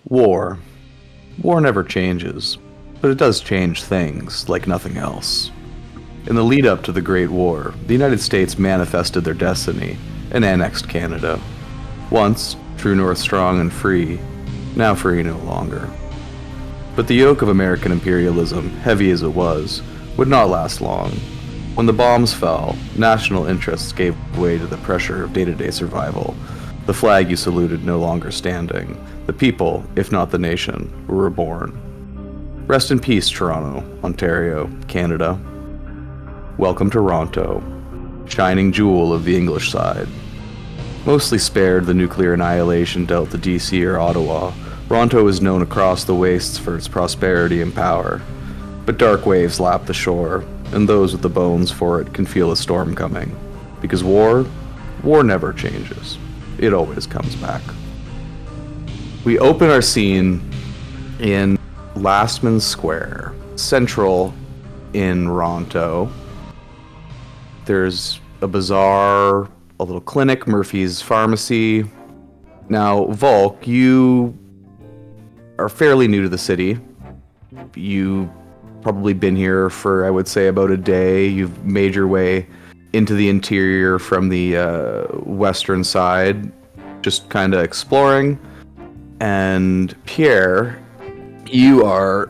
War. War never changes, but it does change things like nothing else. In the lead up to the Great War, the United States manifested their destiny and annexed Canada. Once, true north strong and free, now free no longer. But the yoke of American imperialism, heavy as it was, would not last long. When the bombs fell, national interests gave way to the pressure of day-to-day survival. The flag you saluted no longer standing. The people, if not the nation, were reborn. Rest in peace, Toronto, Ontario, Canada. Welcome to Ronto, shining jewel of the English side. Mostly spared the nuclear annihilation dealt to DC or Ottawa, Ronto is known across the wastes for its prosperity and power. But dark waves lap the shore, and those with the bones for it can feel a storm coming. Because war never changes. It always comes back. We open our scene in Lastman Square, central in Ronto. There's a bazaar, a little clinic, Murphy's Pharmacy. Now, Vulk, you are fairly new to the city. You probably been here for, I would say, about a day. You've made your way into the interior from the western side, just kind of exploring. And Pierre, you are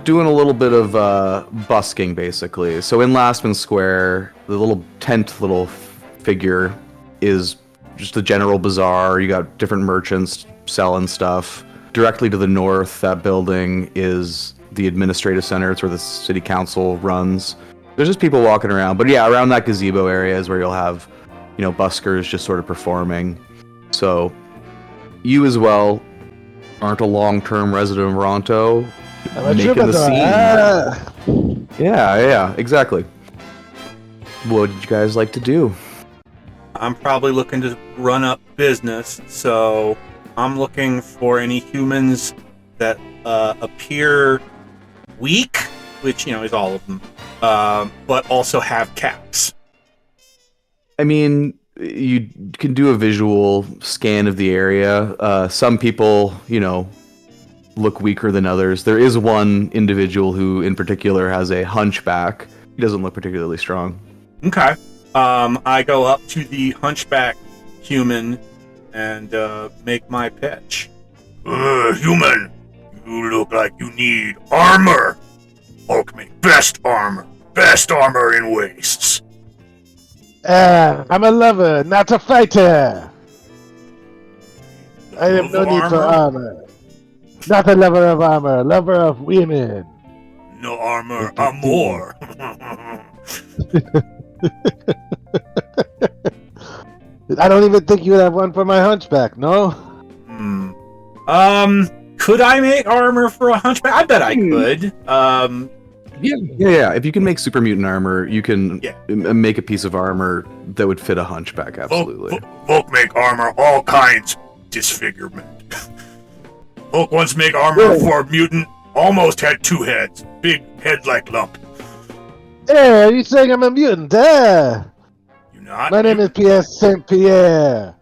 doing a little bit of busking, basically. So in Lastman Square, the little tent little figure is just a general bazaar. You got different merchants selling stuff. Directly to the north, that building is the administrative center. It's where the city council runs. There's just people walking around. But yeah, around that gazebo area is where you'll have, buskers just sort of performing. So you as well aren't a long-term resident of Ronto. Making the scene. Yeah, exactly. What did you guys like to do? I'm probably looking to run up business, so I'm looking for any humans that appear weak, which, is all of them, but also have caps. I mean, you can do a visual scan of the area. Some people, look weaker than others. There is one individual who, in particular, has a hunchback. He doesn't look particularly strong. Okay. I go up to the hunchback human and make my pitch. Human, you look like you need armor. Hulk me best armor in wastes. I'm a lover, not a fighter. I have no need for armor. Not a lover of armor, lover of women. No armor, amor. I don't even think you would have one for my hunchback, no? Could I make armor for a hunchback? I bet I could. Yeah. If you can make super mutant armor, you can make a piece of armor that would fit a hunchback, absolutely. Vulk make armor all kinds. Disfigurement. Vulk once make armor for a mutant, almost had 2 heads. Big head-like lump. Hey, are you saying I'm a mutant? You not? My name is Pierre St. Pierre.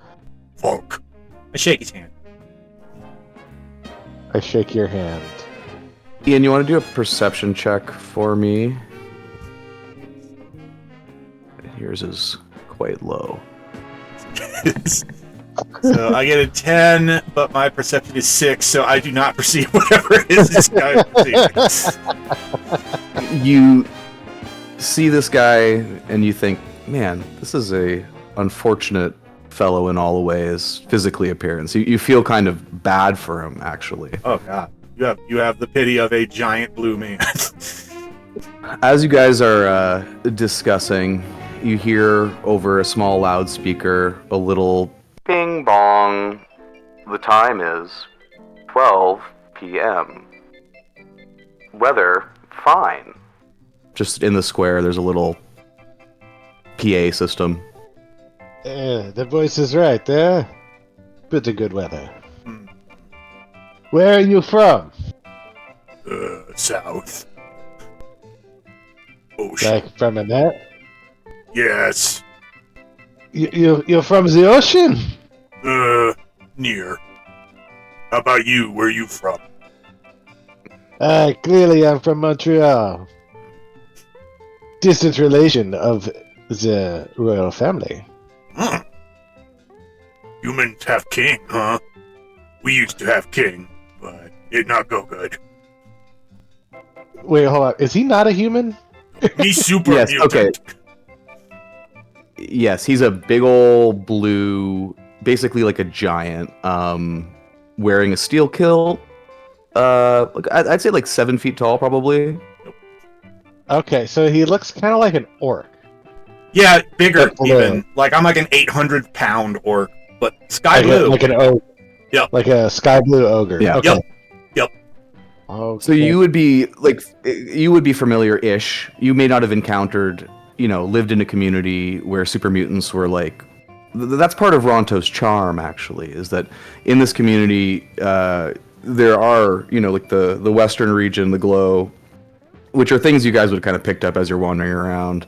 Vulk. I shake his hand. I shake your hand. Ian, you want to do a perception check for me? Yours is quite low. So I get a 10, but my perception is 6, so I do not perceive whatever it is this guy perceives. You see this guy and you think, man, this is a unfortunate fellow in all the ways, physically appearance. You feel kind of bad for him, actually. Oh god, you have the pity of a giant blue man. As you guys are discussing, you hear over a small loudspeaker a little ping bong. The time is 12 p.m. Weather fine. Just in the square, there's a little PA system. The voice is right, Pretty good weather. Where are you from? South. Ocean. Like from a net? Yes. You're from the ocean? Near. How about you? Where are you from? Clearly I'm from Montreal. Distant relation of the royal family. Huh. Humans have king, huh? We used to have king, but it not go good. Wait, hold on. Is he not a human? He's super Yes, mutant. okay. Yes, he's a big old blue, basically like a giant, wearing a steel kilt. I'd say like 7 feet tall, probably. Okay, so he looks kind of like an orc. Yeah, bigger Like blue. even. Like I'm like an 800-pound orc, but sky blue. Like an ogre. Yep. Like a sky blue ogre. Yeah. Okay. Yep. Okay. So you would be familiar-ish. You may not have encountered, lived in a community where super mutants were like. That's part of Ronto's charm, actually, is that in this community there are, like the Western region, the Glow, which are things you guys would have kind of picked up as you're wandering around,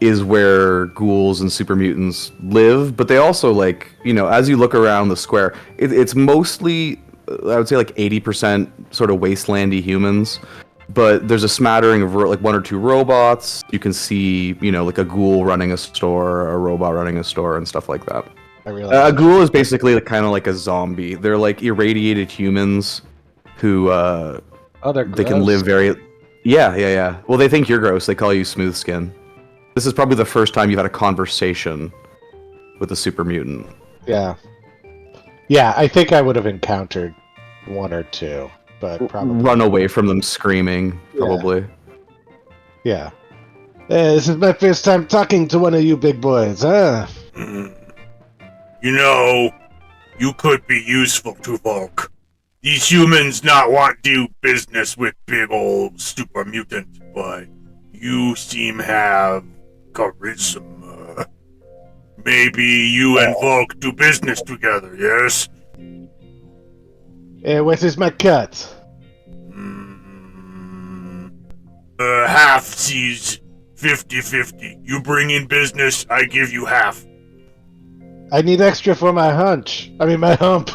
is where ghouls and super mutants live. But they also, like, as you look around the square, it's mostly, I would say, like 80% sort of wastelandy humans. But there's a smattering of like 1 or 2 robots. You can see, like a ghoul running a store, a robot running a store, and stuff like that. I realize A ghoul is basically kind of like a zombie. They're like irradiated humans who they can live very. Yeah. Well, they think you're gross. They call you smooth skin. This is probably the first time you've had a conversation with a super mutant. Yeah. Yeah, I think I would have encountered 1 or 2, but probably Run away from them screaming, probably. Yeah. This is my first time talking to one of you big boys, huh? You know, you could be useful to Vulk. These humans not want to do business with big old super mutant, but you seem have charisma. Maybe you and Vulk do business together, yes? What is my cut? Half sees 50-50. You bring in business, I give you half. I need extra for my hunch. I mean, my hump.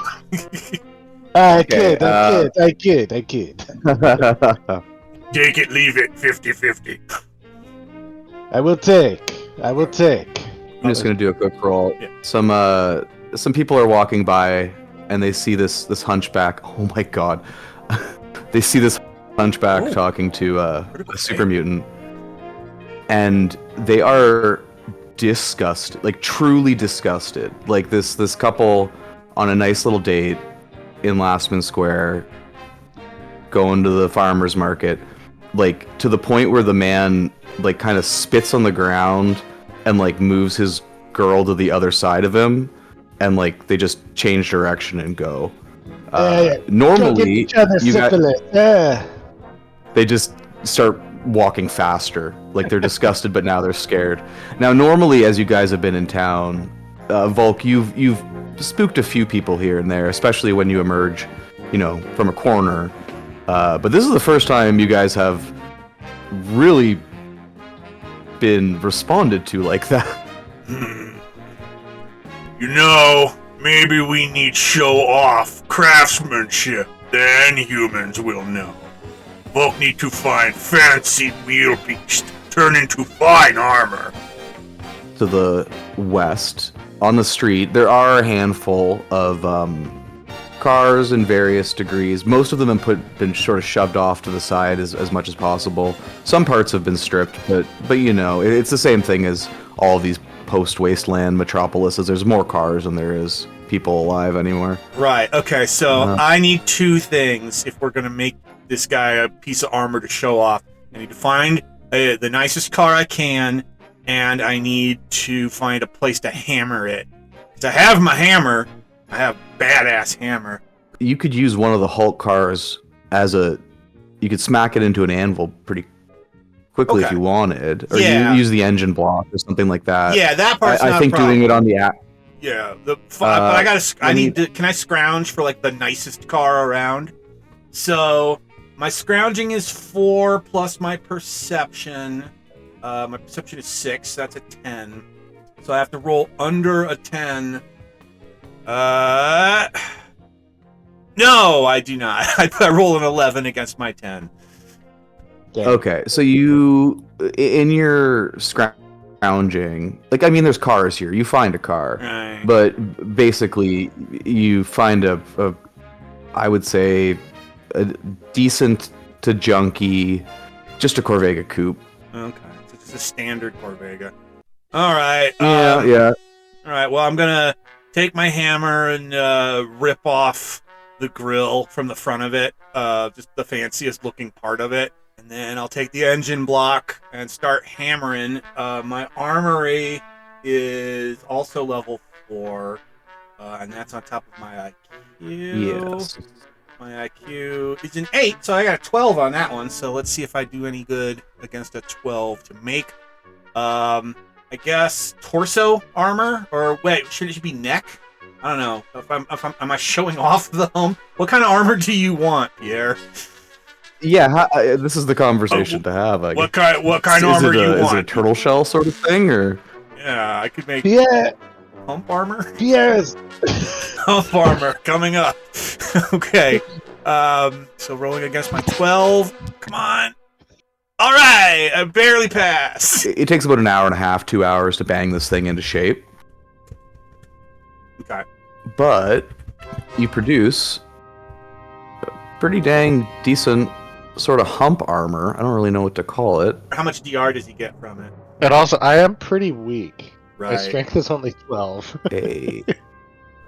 I kid. Take it, leave it, 50-50. I will take. I'm just gonna do a quick roll. Yeah. Some people are walking by and they see this hunchback. Oh my god, they see this hunchback talking to a super mutant, and they are disgusted, like truly disgusted. Like this couple on a nice little date in Lastman Square, going to the farmer's market, like to the point where the man like kind of spits on the ground and like moves his girl to the other side of him, and like they just change direction and go. Normally, they just start walking faster, like they're disgusted, but now they're scared. Now, normally, as you guys have been in town, Vulk, you've spooked a few people here and there, especially when you emerge, from a corner. But this is the first time you guys have really been responded to like that. You know, maybe we need show off craftsmanship, then humans will know. Vulk need to find fancy wheel beast, turn into fine armor. To the west, on the street, there are a handful of cars in various degrees. Most of them have been sort of shoved off to the side as much as possible. Some parts have been stripped, but it's the same thing as all of these post-wasteland metropolises. There's more cars than there is people alive anymore. Right. Okay. So I need 2 things if we're gonna make this guy a piece of armor to show off. I need to find the nicest car I can, and I need to find a place to hammer it. 'Cause I have my hammer. I have a badass hammer. You could use one of the Hulk cars you could smack it into an anvil pretty quickly if you wanted, or you use the engine block or something like that. Yeah, that part's I not think a problem. doing it on the app. Yeah, but I need to. Can I scrounge for like the nicest car around? So my scrounging is 4 plus my perception. My perception is 6. So that's a 10. So I have to roll under a 10. No, I do not. I roll an 11 against my 10. Damn. Okay, so you, in your scrounging, like, I mean, there's cars here. You find a car, Right. but basically, you find I would say, a decent to junky, just a Corvega coupe. Okay, so just a standard Corvega. All right. Yeah. All right. Well, I'm gonna take my hammer and rip off the grill from the front of it, just the fanciest looking part of it, and then I'll take the engine block and start hammering. My armory is also level 4, and that's on top of my IQ. Yes. My IQ is an 8, so I got a 12 on that one. So let's see if I do any good against a 12 to make. I guess torso armor, or wait, should it be neck? I don't know. Am I showing off the helm? What kind of armor do you want, Pierre? Yeah, this is the conversation to have. I What guess. kind of armor do you Is want? it a turtle shell sort of thing, or? Yeah, I could make hump armor. Pierre's. Hump armor coming up. Okay. So rolling against my 12. Come on. All right, I barely passed. It takes about an hour and a half, 2 hours to bang this thing into shape. Okay. But you produce a pretty dang decent sort of hump armor. I don't really know what to call it. How much DR does he get from it? And also, I am pretty weak. My Right. strength is only 12.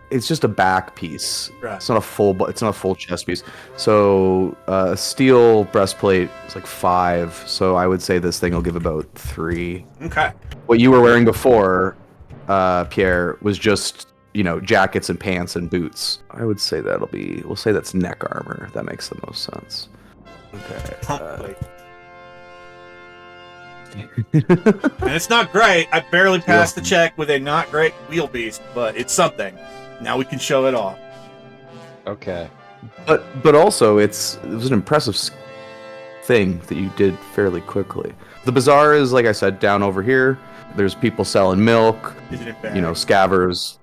It's just a back piece. Right. It's not a full chest piece. So steel breastplate is like 5. So I would say this thing will give about 3. Okay. What you were wearing before, Pierre, was just, jackets and pants and boots. I would say we'll say that's neck armor, if that makes the most sense. Okay. Hump plate. And it's not great. I barely passed the check with a not great wheel beast, but it's something. Now we can show it off. Okay. But also, it was an impressive thing that you did fairly quickly. The bazaar is, like I said, down over here. There's people selling milk. Is it in bag? Scavers.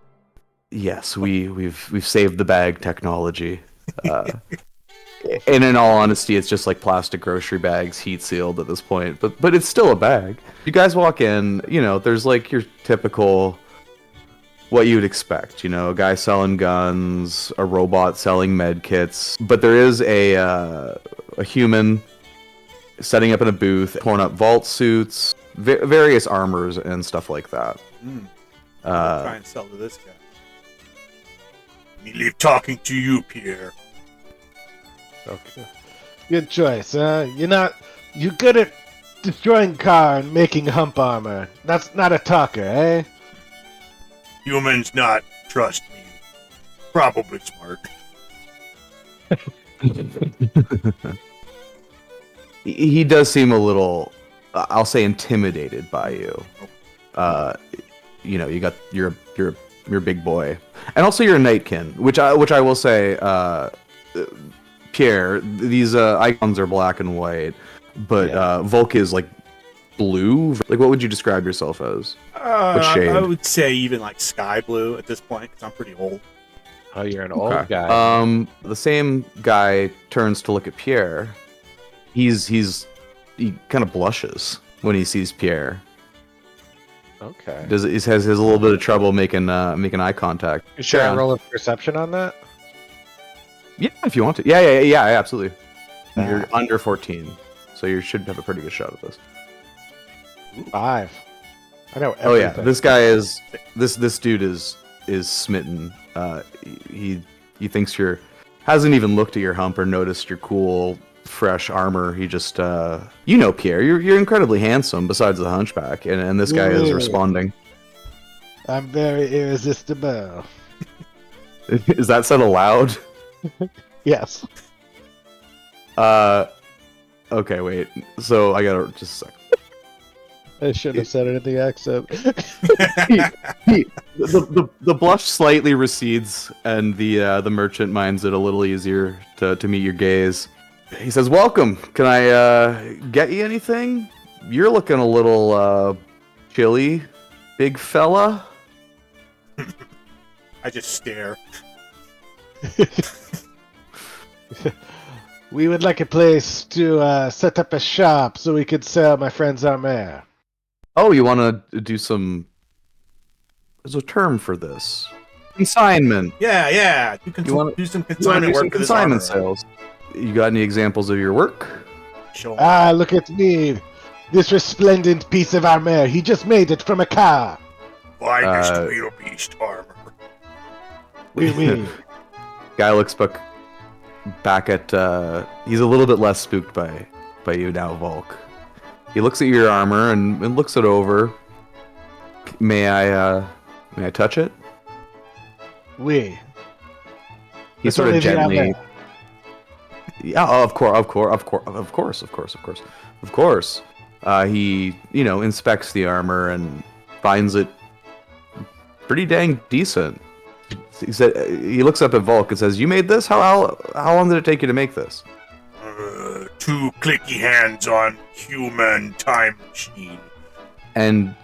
Yes, we've saved the bag technology. And in all honesty, it's just like plastic grocery bags, heat sealed at this point. But it's still a bag. You guys walk in, there's like your typical, what you would expect. A guy selling guns, a robot selling med kits. But there is a human setting up in a booth, pouring up vault suits, various armors and stuff like that. I'll try and sell to this guy. Me leave talking to you, Pierre. Okay. Good choice, huh? You're good at destroying car and making hump armor. That's not a talker, eh? Humans not trust me. Probably smart. He does seem a little, I'll say, intimidated by you. You're a big boy, and also you're a nightkin, which I will say, Pierre, these icons are black and white, but Vulk is like blue. Like, what would you describe yourself as? What shade? I would say even like sky blue at this point, because I'm pretty old. Oh, you're an old guy. The same guy turns to look at Pierre. He kind of blushes when he sees Pierre. Okay. He has a little bit of trouble making eye contact. Should I roll a perception on that? Yeah, if you want to. Yeah, absolutely. You're under 14, so you should have a pretty good shot at this. 5. I know everything. Oh yeah, this guy is this dude is smitten. He thinks hasn't even looked at your hump or noticed your cool fresh armor. He just Pierre, you're incredibly handsome besides the hunchback, and this guy is responding. I'm very irresistible. Is that said aloud? Yes. Okay, wait. So I gotta just a second. I should have said it in the accent. The blush slightly recedes, and the merchant minds it a little easier to meet your gaze. He says, "Welcome. Can I get you anything? You're looking a little chilly, big fella." I just stare. We would like a place to set up a shop so we could sell my friend's armor. Oh, you want to do some... There's a term for this. Consignment. Yeah. You wanna do some do consignment some work for this consignment armor. sales. You got any examples of your work? Show 'em. Ah, look at me. This resplendent piece of armor. He just made it from a car. Finest real beast armor. Oui. Guy looks back at... he's a little bit less spooked by you now, Vulk. He looks at your armor and looks it over. May I touch it? Oui. He It's sort only of the gently... armor. Yeah, of course. He, inspects the armor and finds it pretty dang decent. He looks up at Vulk and says, "You made this? How long did it take you to make this?" 2 clicky hands on human time machine. And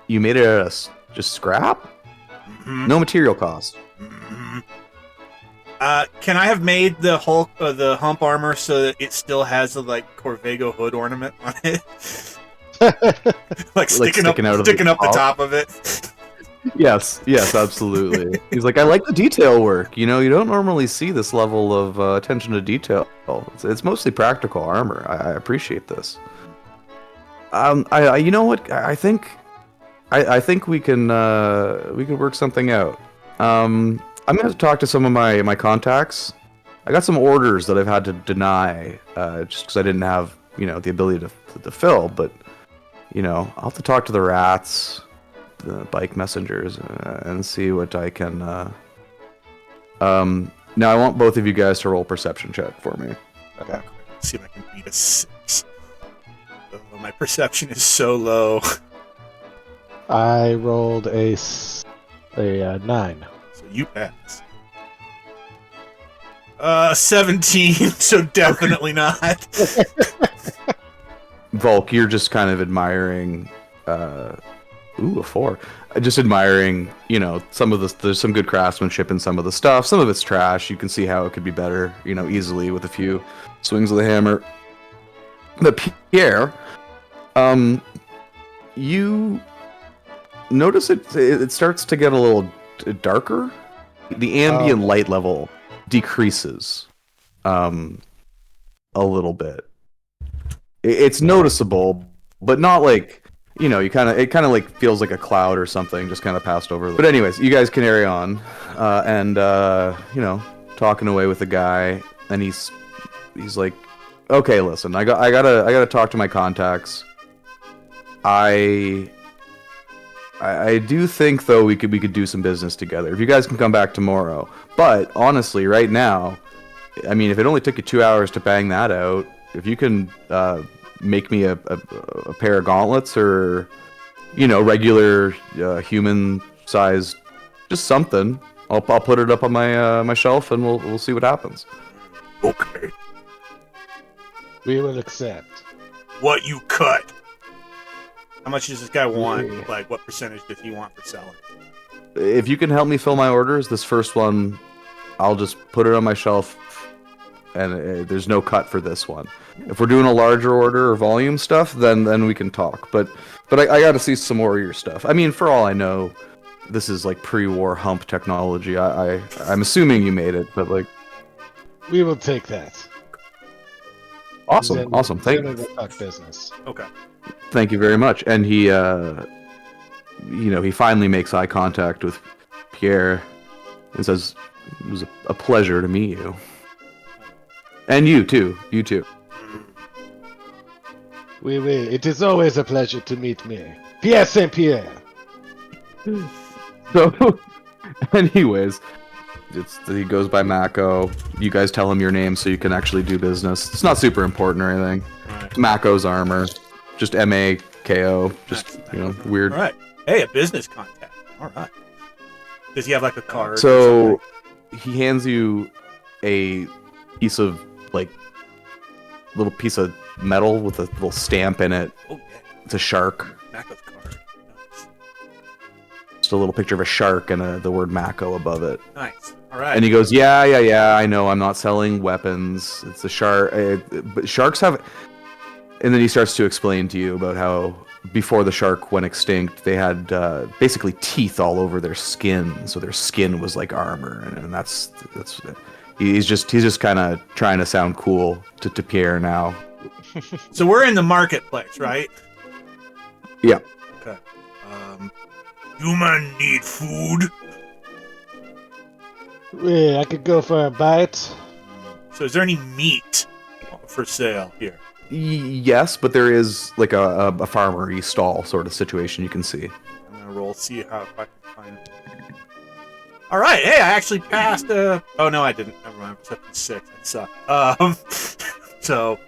you made it out of just scrap? Mm-hmm. No material cost. Mm-hmm. Can I have made the Hulk, the hump armor, so that it still has the Corvego hood ornament on it, sticking up the top of it? Yes, absolutely. He's like, I like the detail work. You don't normally see this level of attention to detail. It's mostly practical armor. I appreciate this. You know what? I think we can work something out. I'm going to talk to some of my contacts. I got some orders that I've had to deny just because I didn't have the ability to fill. But I'll have to talk to the rats, the bike messengers, and see what I can. Now I want both of you guys to roll perception check for me. Okay. Let's see if I can beat a 6. Oh, my perception is so low. I rolled a 9. So you pass. 17, so definitely not. Vulk, you're just kind of admiring. Ooh, a 4. Just admiring, some of the. There's some good craftsmanship in some of the stuff. Some of it's trash. You can see how it could be better, easily with a few swings of the hammer. But Pierre, you notice it starts to get a little darker. The ambient light level decreases, a little bit. It's noticeable, but not like. It kind of feels like a cloud or something just kind of passed over. But anyways, you guys can carry on, and talking away with the guy, and he's like, okay, listen, I gotta talk to my contacts. I do think though we could do some business together if you guys can come back tomorrow. But honestly, right now, I mean, if it only took you 2 hours to bang that out, if you can. Make me a pair of gauntlets or regular human sized, just something. I'll put it up on my shelf and we'll see what happens. Okay. We will accept. What you cut? How much does this guy want? What percentage does he want for selling? If you can help me fill my orders, this first one, I'll just put it on my shelf. And there's no cut for this one. If we're doing a larger order or volume stuff, then we can talk. But I got to see some more of your stuff. I mean, for all I know, this is pre-war hump technology. I'm assuming you made it, but we will take that. Awesome. Thank you. Talk business. Okay. Thank you very much. And he, he finally makes eye contact with Pierre and says, "It was a pleasure to meet you." And you too. Oui. It is always a pleasure to meet me. Pierre St. So, anyways, he goes by Mako. You guys tell him your name so you can actually do business. It's not super important or anything. Right. Mako's armor. Just M-A-K-O. Just, weird. All right. Hey, a business contact. All right. Does he have a card? So, he hands you a piece of little piece of metal with a little stamp in it. Oh yeah. It's a shark. Mako's card. Nice. Just a little picture of a shark and the word Mako above it. Nice. All right. And he goes, yeah, I know, I'm not selling weapons. It's a shark. But sharks have... And then he starts to explain to you about how before the shark went extinct, they had basically teeth all over their skin. So their skin was like armor. And that's he's just kind of trying to sound cool to Pierre now. So we're in the marketplace, right? Yeah. Okay. Human need food. Yeah, I could go for a bite. So is there any meat for sale here? Yes, but there is like a farmery stall sort of situation you can see. I'm gonna roll, see how if I can find it. All right. Hey, I actually passed. Oh no, I didn't. Never mind. I'm 6. I suck. So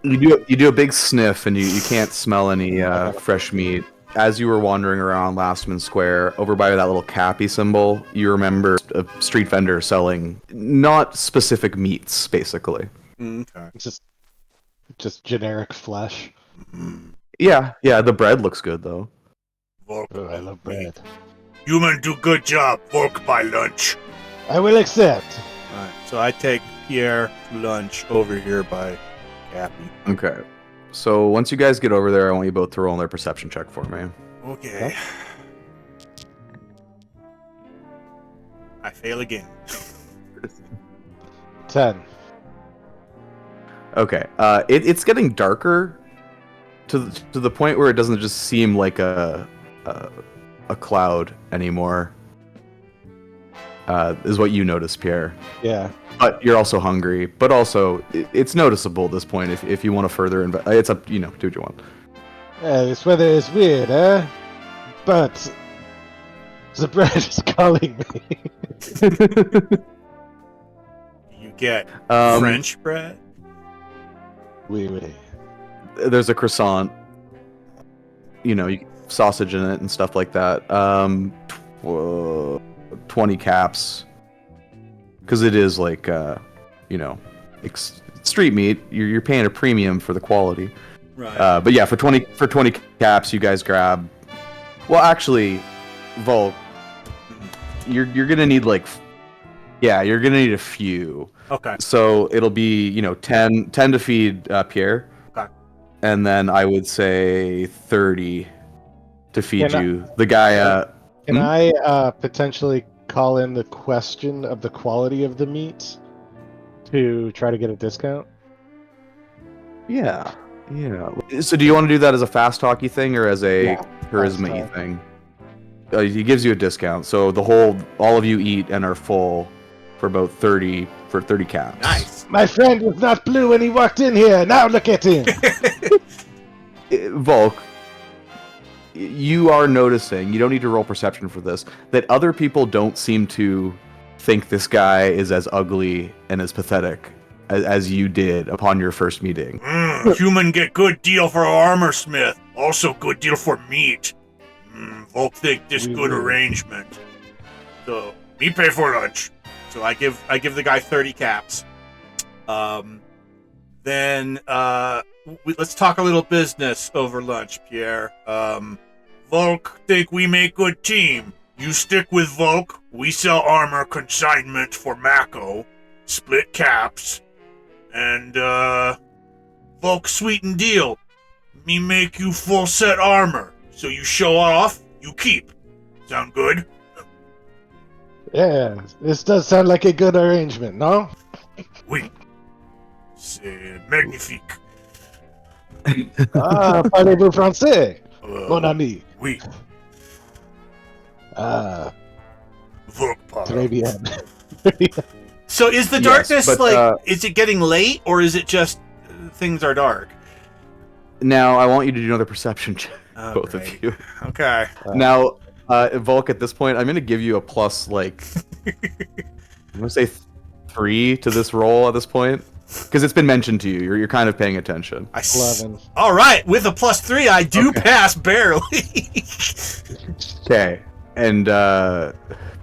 You do a big sniff and you can't smell any fresh meat. As you were wandering around Lastman Square, over by that little Cappy symbol, you remember a street vendor selling not specific meats, basically. okay. It's just generic flesh. Yeah, the bread looks good though. Vulk, Oh, I love bread. human do good job. Vulk buy lunch. I will accept. All right. So I take Pierre to lunch over here by Cappy. Okay. So once you guys get over there, I want you both to roll another perception check for me. Okay. I fail again. 10. Okay. It's getting darker to the point where it doesn't just seem like a cloud anymore. Is what you notice, Pierre. Yeah. But you're also hungry. But also, it's noticeable at this point. If you want to further it's up. Do what you want. This weather is weird, eh? But the bread is calling me. You get Um, French bread. Oui. There's a croissant. Sausage in it and stuff like that. 20 caps. Because it is like, street meat. You're paying a premium for the quality. Right. But yeah, for 20 caps, you guys grab. Well, actually, Vulk, you're gonna need you're gonna need a few. Okay. So it'll be 10 to feed Pierre. Okay. And then I would say 30 to feed Can I- you. The guy. Can I potentially call in the question of the quality of the meat to try to get a discount? Yeah. So do you want to do that as a fast talky thing or as a Yeah, charisma-y fast talk. thing? He gives you a discount. So all of you eat and are full for about 30 caps. Nice. My friend was not blue when he walked in here. Now look at him. Vulk, you are noticing, you don't need to roll perception for this, that other people don't seem to think this guy is as ugly and as pathetic as you did upon your first meeting. Human get good deal for armor smith. Also good deal for meat. Vulk think this good arrangement. So me pay for lunch. So I give the guy 30 caps. Then let's talk a little business over lunch, Pierre. Vulk think we make good team. You stick with Vulk. We sell armor consignment for Mako. Split caps. And Vulk sweeten deal. Me make you full set armor. So you show off, you keep. Sound good? Yeah, this does sound like a good arrangement, no? Oui. C'est magnifique. Parlez-vous français, mon Uh, ami? oui. Vulk Très bien. So is the Yes, darkness but, is it getting late or is it just things are dark? Now, I want you to do another perception check, Oh, both great. of you. Okay. Now, Vulk, at this point, I'm going to give you a plus, I'm going to say 3 to this roll at this point. Because it's been mentioned to you. You're kind of paying attention. 11. All right, with a +3, I do pass barely. Okay. And,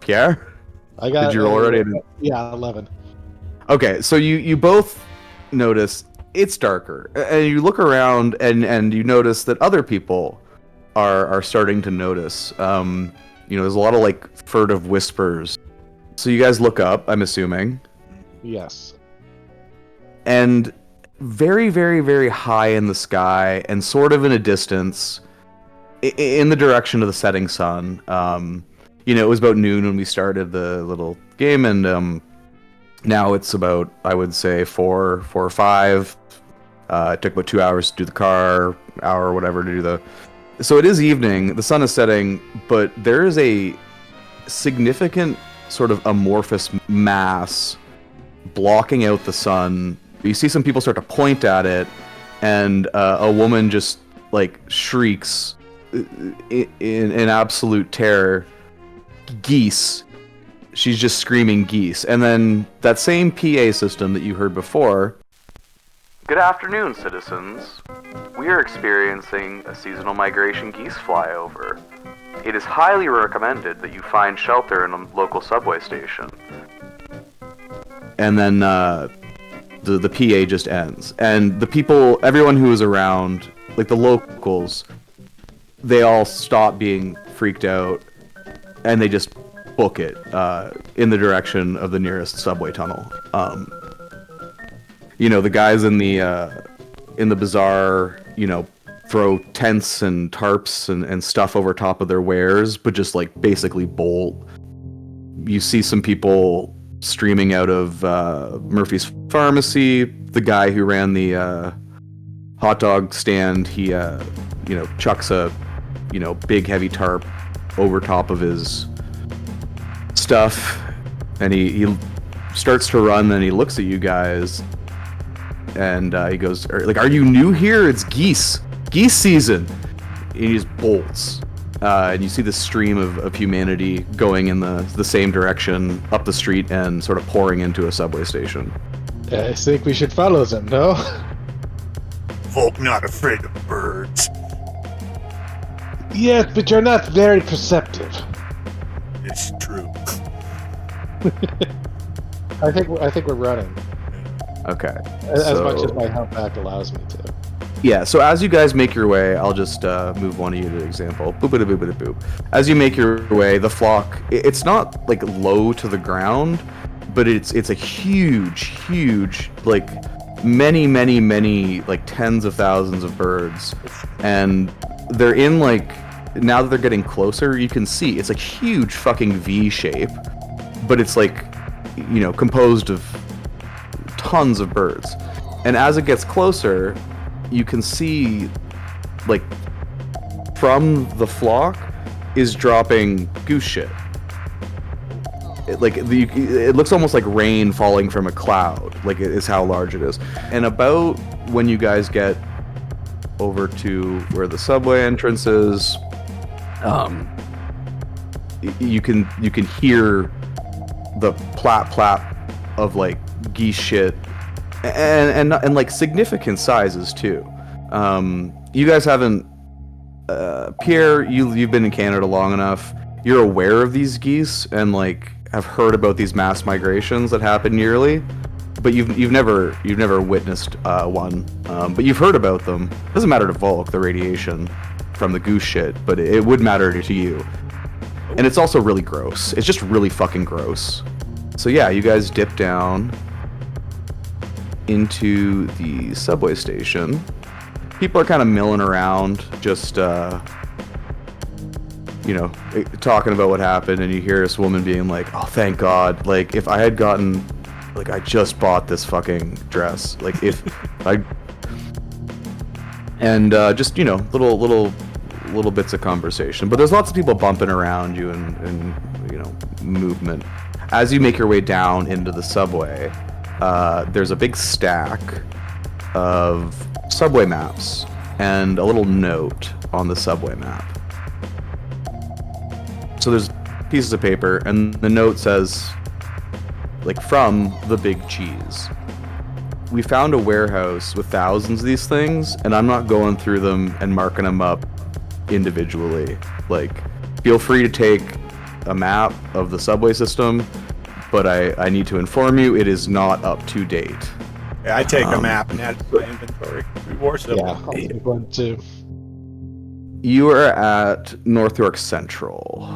Pierre? I got. Did you roll already? Yeah, 11. Okay, so you both notice it's darker. And you look around and you notice that other people are starting to notice. There's a lot of, furtive whispers So you guys look up, I'm assuming, Yes. and very, very, very high in the sky and sort of in a distance, in the direction of the setting sun. It was about noon when we started the little game, and now it's about, I would say, 4 or 5. It took about 2 hours to do the car, hour or whatever to do the... So it is evening, the sun is setting, but there is a significant sort of amorphous mass blocking out the sun. You see some people start to point at it, and a woman just, like, shrieks in absolute terror, "Geese." She's just screaming geese. And then that same PA system that you heard before. Good afternoon, citizens. We are experiencing a seasonal migration geese flyover. It is highly recommended that you find shelter in a local subway station. And then the PA just ends. And the people, everyone who was around, like the locals, they all stop being freaked out, and they just book it in the direction of the nearest subway tunnel. The guys in the bazaar, throw tents and tarps and stuff over top of their wares, but just like basically bolt. You see some people streaming out of Murphy's Pharmacy. The guy who ran the hot dog stand, he chucks a big heavy tarp over top of his stuff, and he starts to run. Then he looks at you guys, and he goes, "Are you new here? It's geese season." And he just bolts, and you see the stream of humanity going in the same direction up the street and sort of pouring into a subway station. I think we should follow them, no? Vulk not afraid of birds. Yes, but you're not very perceptive. It's true. I think we're running. Okay. As much as my humpback allows me to. Yeah, so as you guys make your way, I'll just move one of you to example. Boop-a-da-boop-a-da-boop. As you make your way, the flock, it's not like low to the ground, but it's a huge, like many, like tens of thousands of birds. And they're in like, now that they're getting closer, you can see it's like huge fucking V shape, but it's like, composed of tons of birds. And as it gets closer, you can see, like, from the flock is dropping goose shit. It looks almost like rain falling from a cloud, like it is how large it is. And about when you guys get over to where the subway entrance is, you can hear the plap of like geese shit, and like significant sizes too. You guys haven't, Pierre, you've been in Canada long enough. You're aware of these geese and like have heard about these mass migrations that happen yearly, but you've never witnessed one. But you've heard about them. It doesn't matter to Vulk, the radiation from the goose shit, but it would matter to you. And it's also really gross. It's just really fucking gross. So yeah, you guys dip down into the subway station. People are kind of milling around, just talking about what happened, and you hear this woman being like, "Oh, thank God! Like, if I had gotten, like, I just bought this fucking dress. Like, if I..." And just little bits of conversation. But there's lots of people bumping around you and movement. As you make your way down into the subway, there's a big stack of subway maps and a little note on the subway map. So there's pieces of paper, and the note says, like, from the Big Cheese. We found a warehouse with thousands of these things, and I'm not going through them and marking them up individually. Like, feel free to take a map of the subway system, but I need to inform you, it is not up to date. Yeah, I take a map and add it to my inventory. Reward symbol. Yeah, I'm going to. You are at North York Central.